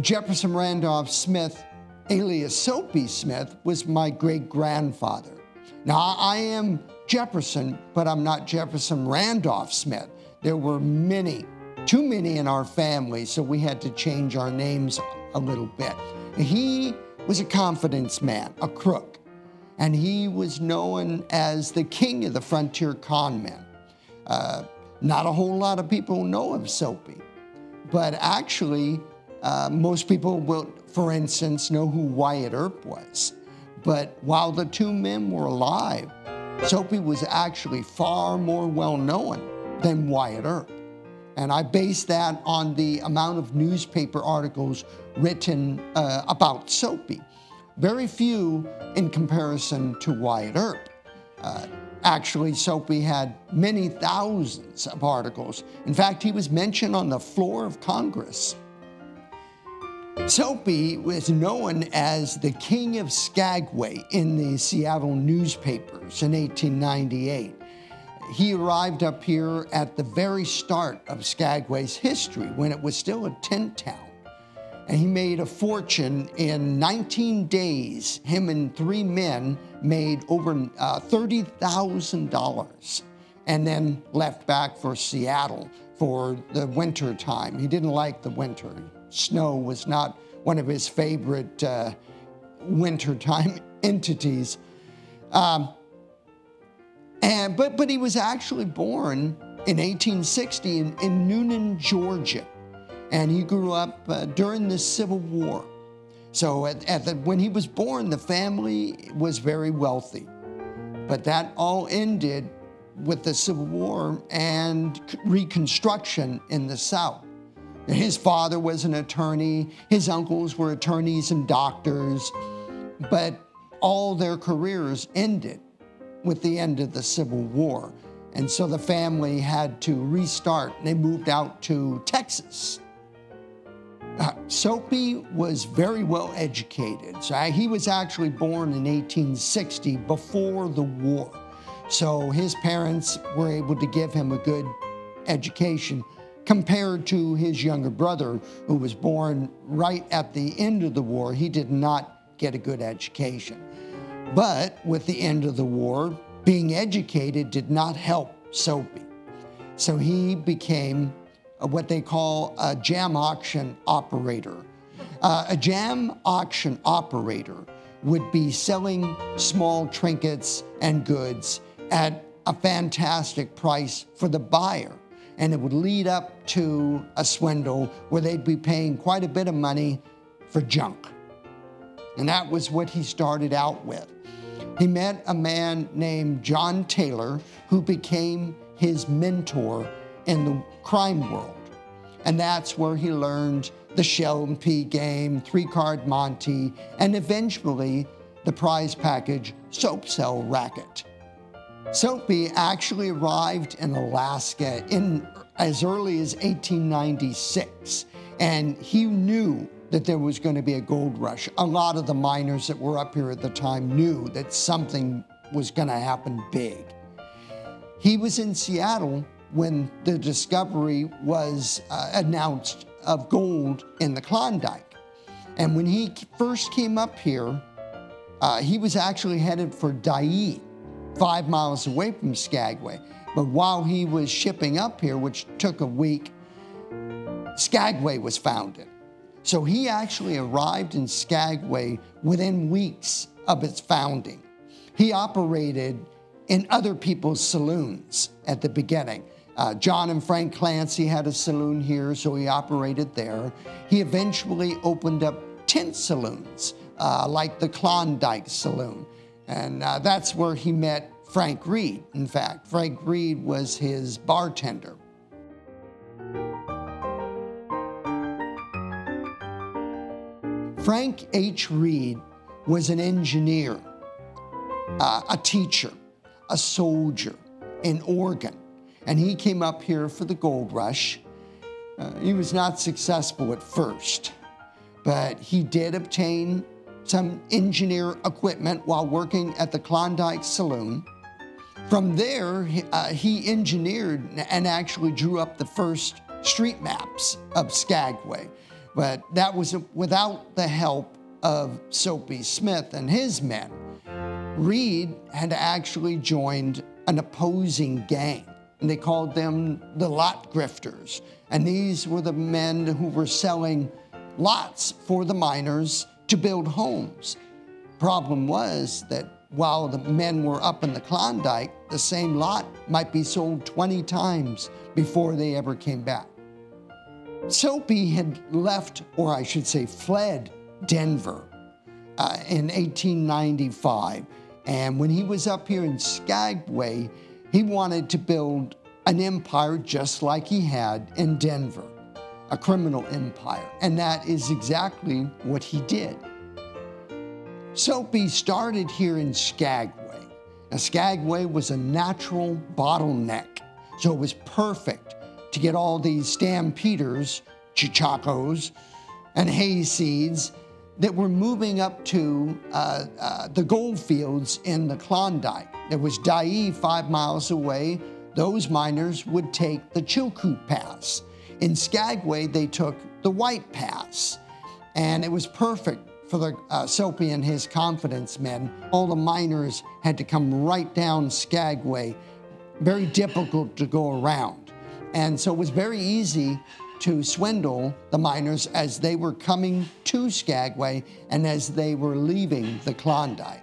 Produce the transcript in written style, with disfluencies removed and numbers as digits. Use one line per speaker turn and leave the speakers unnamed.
Jefferson Randolph Smith, alias Soapy Smith, was my great-grandfather. Now, I am Jefferson, but I'm not Jefferson Randolph Smith. There were too many in our family, so we had to change our names a little bit. He was a confidence man, a crook, and he was known as the king of the frontier con men. Not a whole lot of people know of Soapy, but actually, most people will, for instance, know who Wyatt Earp was. But while the two men were alive, Soapy was actually far more well-known than Wyatt Earp. And I base that on the amount of newspaper articles written about Soapy. Very few in comparison to Wyatt Earp. Actually, Soapy had many thousands of articles. In fact, he was mentioned on the floor of Congress. Soapy was known as the King of Skagway in the Seattle newspapers in 1898. He arrived up here at the very start of Skagway's history when it was still a tent town. And he made a fortune in 19 days. Him and 3 men made over $30,000 and then left back for Seattle for the winter time. He didn't like the winter. Snow was not one of his favorite wintertime entities. But he was actually born in 1860 in Noonan, Georgia. And he grew up during the Civil War. So when he was born, the family was very wealthy. But that all ended with the Civil War and Reconstruction in the South. His father was an attorney, his uncles were attorneys and doctors, but all their careers ended with the end of the Civil War. And so the family had to restart, and they moved out to Texas. Soapy was very well educated. So he was actually born in 1860, before the war. So his parents were able to give him a good education compared to his younger brother, who was born right at the end of the war. He did not get a good education. But with the end of the war, being educated did not help Soapy. So he became what they call a jam auction operator. A jam auction operator would be selling small trinkets and goods at a fantastic price for the buyer. And it would lead up to a swindle where they'd be paying quite a bit of money for junk. And that was what he started out with. He met a man named John Taylor, who became his mentor in the crime world. And that's where he learned the shell and pea game, 3-card Monte, and eventually the prize package soap cell racket. Soapy actually arrived in Alaska as early as 1896, and he knew that there was going to be a gold rush. A lot of the miners that were up here at the time knew that something was going to happen big. He was in Seattle when the discovery was announced of gold in the Klondike. And when he first came up here, he was actually headed for Dyea, 5 miles away from Skagway. But while he was shipping up here, which took a week, Skagway was founded. So he actually arrived in Skagway within weeks of its founding. He operated in other people's saloons at the beginning. John and Frank Clancy had a saloon here, so he operated there. He eventually opened up tent saloons, like the Klondike Saloon. And that's where he met Frank Reed. In fact, Frank Reed was his bartender. Frank H. Reed was an engineer, a teacher, a soldier in Oregon. And he came up here for the gold rush. He was not successful at first, but he did obtain some engineer equipment while working at the Klondike Saloon. From there, he engineered and actually drew up the first street maps of Skagway. But that was without the help of Soapy Smith and his men. Reed had actually joined an opposing gang, and they called them the lot grifters. And these were the men who were selling lots for the miners to build homes. Problem was that while the men were up in the Klondike, the same lot might be sold 20 times before they ever came back. Soapy had left, or I should say fled, Denver in 1895. And when he was up here in Skagway, he wanted to build an empire just like he had in Denver, a criminal empire. And that is exactly what he did. Soapy started here in Skagway. Now, Skagway was a natural bottleneck, so it was perfect to get all these stampeders, chichacos, and hayseeds that were moving up to the gold fields in the Klondike. There was Dyea 5 miles away. Those miners would take the Chilkoot Pass. In Skagway, they took the White Pass, and it was perfect for the Soapy and his confidence men. All the miners had to come right down Skagway, very difficult to go around. And so it was very easy to swindle the miners as they were coming to Skagway and as they were leaving the Klondike.